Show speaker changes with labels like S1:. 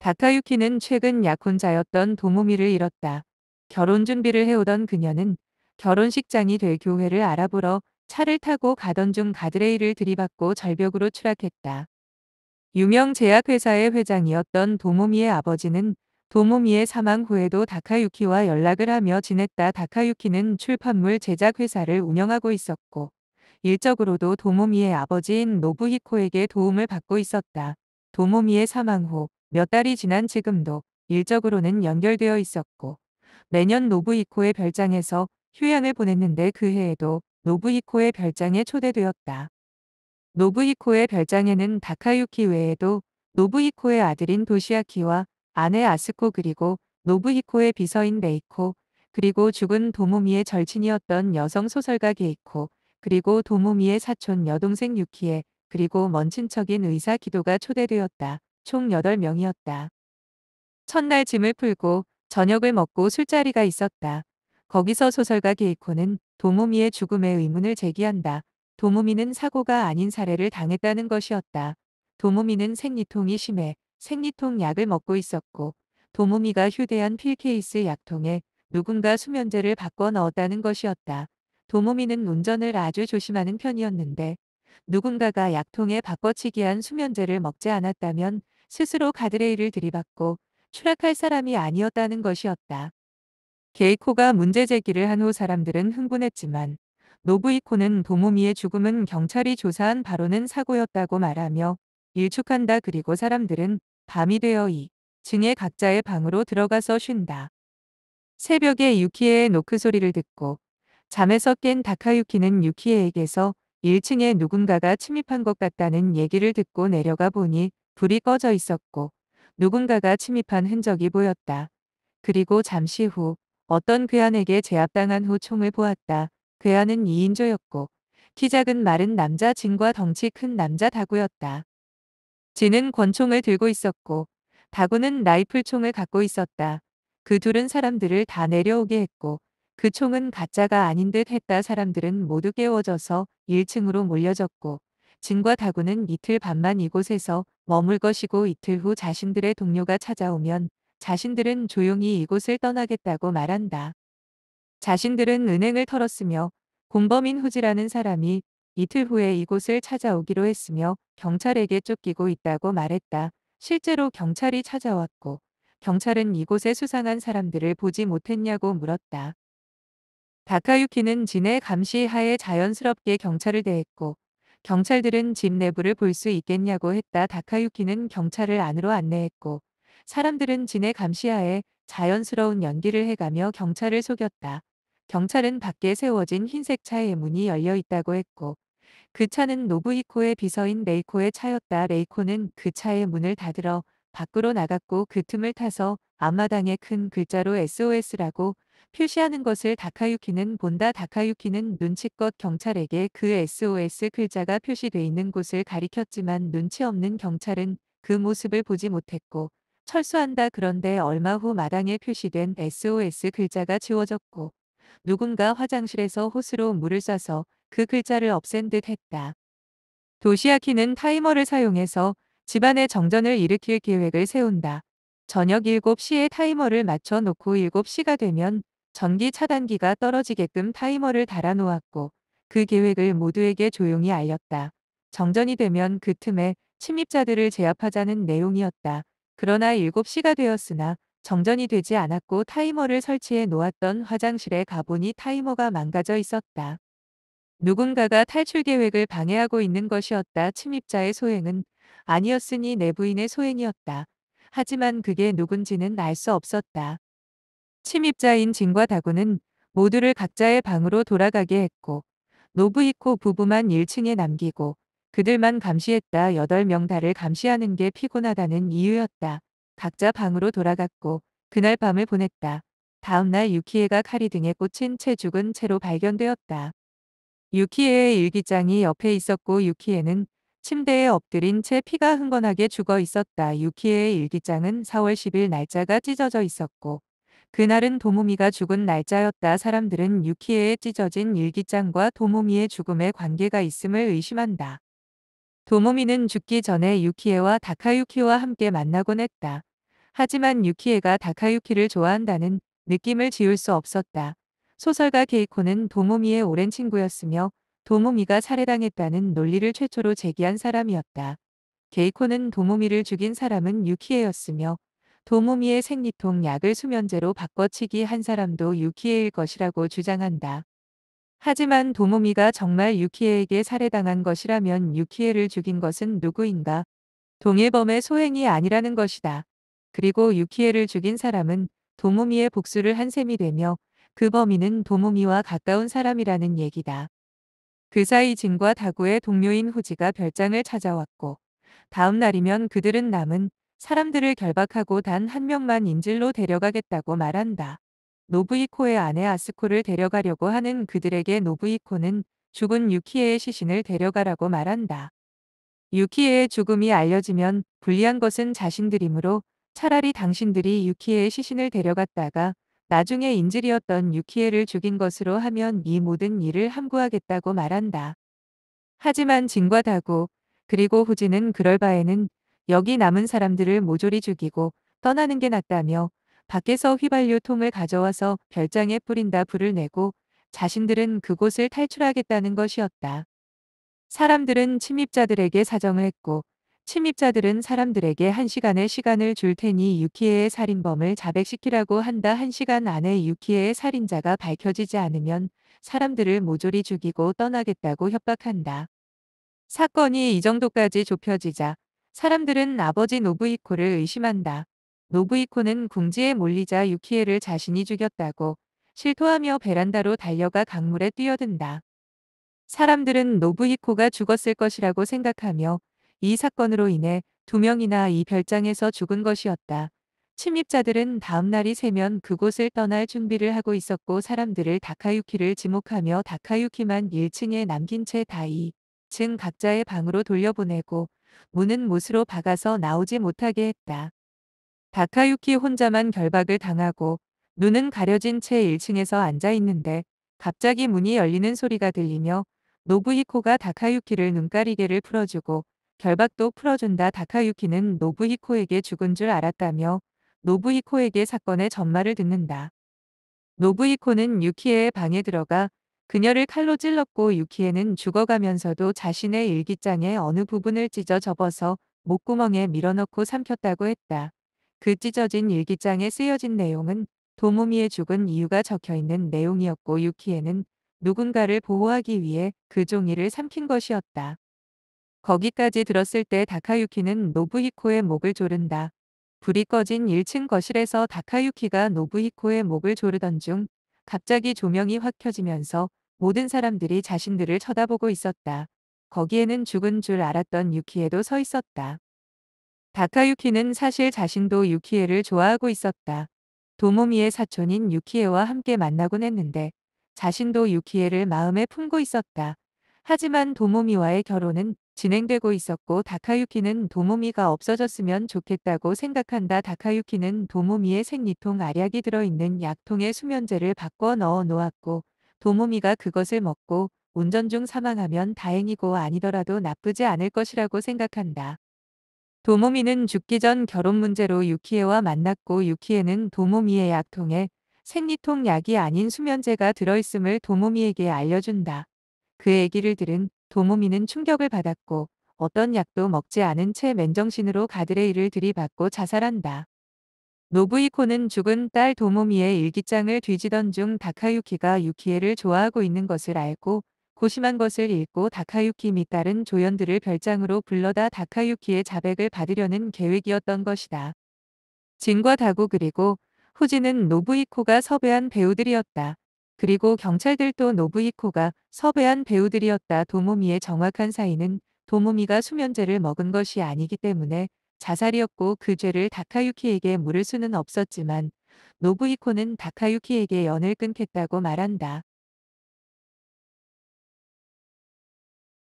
S1: 다카유키는 최근 약혼자였던 도모미를 잃었다. 결혼 준비를 해오던 그녀는 결혼식장이 될 교회를 알아보러 차를 타고 가던 중 가드레일을 들이받고 절벽으로 추락했다. 유명 제약회사의 회장이었던 도모미의 아버지는 도모미의 사망 후에도 다카유키와 연락을 하며 지냈다. 다카유키는 출판물 제작 회사를 운영하고 있었고 일적으로도 도모미의 아버지인 노부히코에게 도움을 받고 있었다. 도모미의 사망 후 몇 달이 지난 지금도 일적으로는 연결되어 있었고 매년 노부히코의 별장에서 휴양을 보냈는데 그 해에도 노부히코의 별장에 초대되었다. 노부히코의 별장에는 다카유키 외에도 노부히코의 아들인 도시아키와 아내 아스코 그리고 노부히코의 비서인 레이코 그리고 죽은 도모미의 절친이었던 여성 소설가 게이코 그리고 도모미의 사촌 여동생 유키에 그리고 먼 친척인 의사 기도가 초대되었다. 총 8명이었다. 첫날 짐을 풀고 저녁을 먹고 술자리가 있었다. 거기서 소설가 게이코는 도모미의 죽음에 의문을 제기한다. 도모미는 사고가 아닌 살해를 당했다는 것이었다. 도모미는 생리통이 심해 생리통 약을 먹고 있었고 도모미가 휴대한 필케이스 약통에 누군가 수면제를 바꿔 넣었다는 것이었다. 도모미는 운전을 아주 조심하는 편이었는데 누군가가 약통에 바꿔치기한 수면제를 먹지 않았다면 스스로 가드레일을 들이받고 추락할 사람이 아니었다는 것이었다. 게이코가 문제 제기를 한 후 사람들은 흥분했지만 노부이코는 도모미의 죽음은 경찰이 조사한 바로는 사고였다고 말하며 일축한다. 그리고 사람들은 밤이 되어 2층의 각자의 방으로 들어가서 쉰다. 새벽에 유키에의 노크 소리를 듣고 잠에서 깬 다카유키는 유키에에게서 1층에 누군가가 침입한 것 같다는 얘기를 듣고 내려가 보니 불이 꺼져 있었고 누군가가 침입한 흔적이 보였다. 그리고 잠시 후 어떤 괴한에게 제압당한 후 총을 보았다. 괴한은 2인조였고 키 작은 마른 남자 진과 덩치 큰 남자 다구였다. 진은 권총을 들고 있었고 다구는 라이플 총을 갖고 있었다. 그 둘은 사람들을 다 내려오게 했고 그 총은 가짜가 아닌 듯 했다. 사람들은 모두 깨워져서 1층으로 몰려졌고 진과 다구는 이틀 밤만 이곳에서 머물 것이고 이틀 후 자신들의 동료가 찾아오면 자신들은 조용히 이곳을 떠나겠다고 말한다. 자신들은 은행을 털었으며 공범인 후지라는 사람이 이틀 후에 이곳을 찾아오기로 했으며 경찰에게 쫓기고 있다고 말했다. 실제로 경찰이 찾아왔고 경찰은 이곳에 수상한 사람들을 보지 못했냐고 물었다. 다카유키는 진의 감시 하에 자연스럽게 경찰을 대했고 경찰들은 집 내부를 볼 수 있겠냐고 했다. 다카유키는 경찰을 안으로 안내했고 사람들은 진의 감시하에 자연스러운 연기를 해가며 경찰을 속였다. 경찰은 밖에 세워진 흰색 차의 문이 열려 있다고 했고 그 차는 노부히코의 비서인 레이코의 차였다. 레이코는 그 차의 문을 닫으러 밖으로 나갔고 그 틈을 타서 앞마당에 큰 글자로 SOS라고 표시하는 것을 다카유키는 본다. 다카유키는 눈치껏 경찰에게 그 SOS 글자가 표시돼 있는 곳을 가리켰지만 눈치 없는 경찰은 그 모습을 보지 못했고 철수한다. 그런데 얼마 후 마당에 표시된 SOS 글자가 지워졌고 누군가 화장실에서 호스로 물을 쏴서 그 글자를 없앤 듯 했다. 도시아키는 타이머를 사용해서 집안의 정전을 일으킬 계획을 세운다. 저녁 7시에 타이머를 맞춰 놓고 7시가 되면 전기 차단기가 떨어지게끔 타이머를 달아 놓았고 그 계획을 모두에게 조용히 알렸다. 정전이 되면 그 틈에 침입자들을 제압하자는 내용이었다. 그러나 7시가 되었으나 정전이 되지 않았고 타이머를 설치해 놓았던 화장실에 가보니 타이머가 망가져 있었다. 누군가가 탈출 계획을 방해하고 있는 것이었다. 침입자의 소행은 아니었으니 내부인의 소행이었다. 하지만 그게 누군지는 알 수 없었다. 침입자인 진과 다구는 모두를 각자의 방으로 돌아가게 했고 노부히코 부부만 1층에 남기고 그들만 감시했다. 8명 다를 감시하는 게 피곤하다는 이유였다. 각자 방으로 돌아갔고 그날 밤을 보냈다. 다음 날 유키에가 칼이 등에 꽂힌 채 죽은 채로 발견되었다. 유키에의 일기장이 옆에 있었고 유키에는 침대에 엎드린 채 피가 흥건하게 죽어 있었다. 유키에의 일기장은 4월 10일 날짜가 찢어져 있었고 그날은 도모미가 죽은 날짜였다. 사람들은 유키에의 찢어진 일기장과 도모미의 죽음에 관계가 있음을 의심한다. 도모미는 죽기 전에 유키에와 다카유키와 함께 만나곤 했다. 하지만 유키에가 다카유키를 좋아한다는 느낌을 지울 수 없었다. 소설가 케이코는 도모미의 오랜 친구였으며 도모미가 살해당했다는 논리를 최초로 제기한 사람이었다. 케이코는 도모미를 죽인 사람은 유키에였으며 도모미의 생리통 약을 수면제로 바꿔치기 한 사람도 유키에일 것이라고 주장한다. 하지만 도모미가 정말 유키에에게 살해당한 것이라면 유키에를 죽인 것은 누구인가? 동일범의 소행이 아니라는 것이다. 그리고 유키에를 죽인 사람은 도모미의 복수를 한 셈이 되며 그 범인은 도모미와 가까운 사람이라는 얘기다. 그 사이 진과 다구의 동료인 후지가 별장을 찾아왔고 다음 날이면 그들은 남은 사람들을 결박하고 단 한 명만 인질로 데려가겠다고 말한다. 노부이코의 아내 아스코를 데려가려고 하는 그들에게 노부이코는 죽은 유키에의 시신을 데려가라고 말한다. 유키에의 죽음이 알려지면 불리한 것은 자신들이므로 차라리 당신들이 유키에의 시신을 데려갔다가 나중에 인질이었던 유키에를 죽인 것으로 하면 이 모든 일을 함구하겠다고 말한다. 하지만 진과 다구 그리고 후지는 그럴 바에는 여기 남은 사람들을 모조리 죽이고 떠나는 게 낫다며 밖에서 휘발유 통을 가져와서 별장에 뿌린다 불을 내고 자신들은 그곳을 탈출하겠다는 것이었다. 사람들은 침입자들에게 사정을 했고 침입자들은 사람들에게 1시간의 시간을 줄 테니 유키에의 살인범을 자백시키라고 한다. 1시간 안에 유키에의 살인자가 밝혀지지 않으면 사람들을 모조리 죽이고 떠나겠다고 협박한다. 사건이 이 정도까지 좁혀지자 사람들은 아버지 노부이코를 의심한다. 노부이코는 궁지에 몰리자 유키에를 자신이 죽였다고 실토하며 베란다로 달려가 강물에 뛰어든다. 사람들은 노부히코가 죽었을 것이라고 생각하며 이 사건으로 인해 2명이나 이 별장에서 죽은 것이었다. 침입자들은 다음 날이 새면 그곳을 떠날 준비를 하고 있었고 사람들을 다카유키를 지목하며 다카유키만 1층에 남긴 채 다 2층 각자의 방으로 돌려보내고 문은 못으로 박아서 나오지 못하게 했다. 다카유키 혼자만 결박을 당하고 눈은 가려진 채 1층에서 앉아 있는데 갑자기 문이 열리는 소리가 들리며 노부히코가 다카유키를 눈가리개를 풀어주고 결박도 풀어준다. 다카유키는 노부히코에게 죽은 줄 알았다며 노부히코에게 사건의 전말을 듣는다. 노부히코는 유키에의 방에 들어가 그녀를 칼로 찔렀고 유키에는 죽어가면서도 자신의 일기장의 어느 부분을 찢어 접어서 목구멍에 밀어넣고 삼켰다고 했다. 그 찢어진 일기장에 쓰여진 내용은 도모미의 죽은 이유가 적혀있는 내용이었고 유키에는 누군가를 보호하기 위해 그 종이를 삼킨 것이었다. 거기까지 들었을 때 다카유키는 노부히코의 목을 조른다. 불이 꺼진 1층 거실에서 다카유키가 노부히코의 목을 조르던 중 갑자기 조명이 확 켜지면서 모든 사람들이 자신들을 쳐다보고 있었다. 거기에는 죽은 줄 알았던 유키에도 서 있었다. 다카유키는 사실 자신도 유키에를 좋아하고 있었다. 도모미의 사촌인 유키에와 함께 만나곤 했는데 자신도 유키에를 마음에 품고 있었다. 하지만 도모미와의 결혼은 진행되고 있었고 다카유키는 도모미가 없어졌으면 좋겠다고 생각한다. 다카유키는 도모미의 생리통 알약이 들어있는 약통에 수면제를 바꿔 넣어 놓았고 도모미가 그것을 먹고 운전 중 사망하면 다행이고 아니더라도 나쁘지 않을 것이라고 생각한다. 도모미는 죽기 전 결혼 문제로 유키에와 만났고 유키에는 도모미의 약통에 생리통 약이 아닌 수면제가 들어있음을 도모미에게 알려준다. 그 얘기를 들은 도모미는 충격을 받았고 어떤 약도 먹지 않은 채 맨정신으로 가드레일을 들이받고 자살한다. 노부이코는 죽은 딸 도모미의 일기장을 뒤지던 중 다카유키가 유키에를 좋아하고 있는 것을 알고 고심한 것을 읽고 다카유키 및 다른 조연들을 별장으로 불러다 다카유키의 자백을 받으려는 계획이었던 것이다. 진과 다구 그리고 후지는 노부이코가 섭외한 배우들이었다. 그리고 경찰들도 노부이코가 섭외한 배우들이었다. 도모미의 정확한 사인은 도모미가 수면제를 먹은 것이 아니기 때문에 자살이었고 그 죄를 다카유키에게 물을 수는 없었지만 노부이코는 다카유키에게 연을 끊겠다고 말한다.